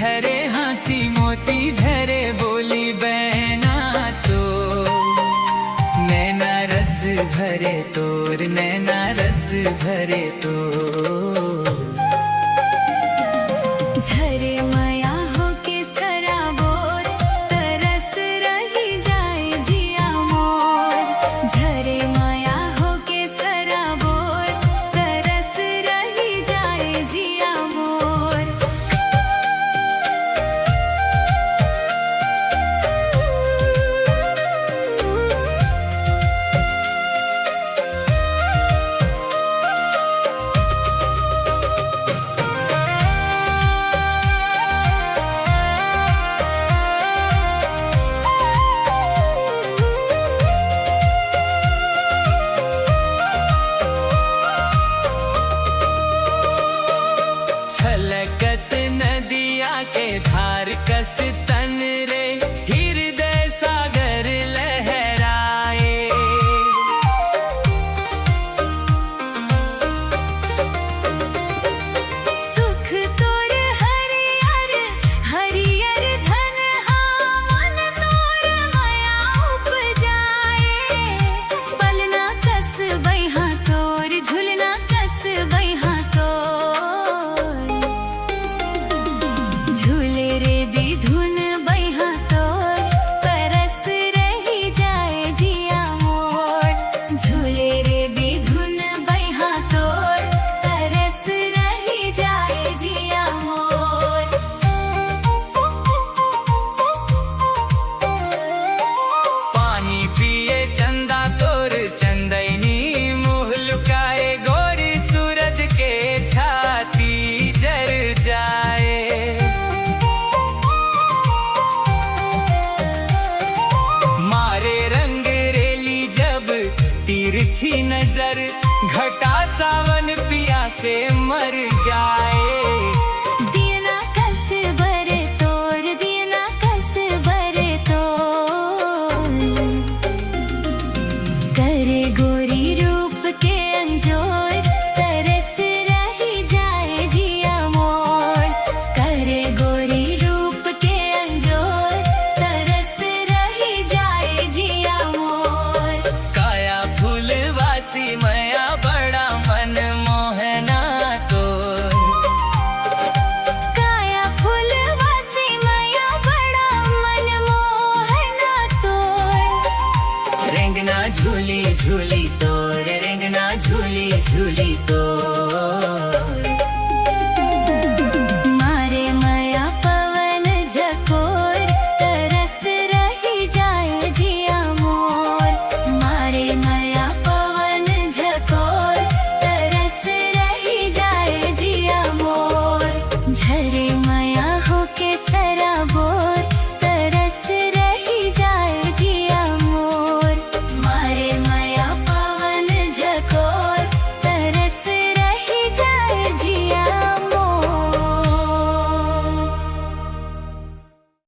झरे हंसी मोती झरे बोली बहना तो नैना रस भरे तोर नैना रस भरे तो झरे मया होके सराबोर तरस रही जाए जिया मोर झरे मया होके सराबोर तरस रही जाए जिया मोर छलकत नदिया के धार कस तन रे हृदय सागर लहराए सुख तोर हरियर हरियर धन मन तोर मया उपजाए पलना कस बैहा तोर झुलना कस बैहा तोर झूले रे बिधुन बैहा तोर तरस रही जाए जिया मोर झूले रे बिधुन बैहा तोर तरस रही जाए जिया मोर पानी पिए चंदा तोर चंदनी मुँह लुकाए गोरी सूरज के छाती जर जाए मारे रंग रेली जब तिरछी नजर घटा सावन पिया से मर जाए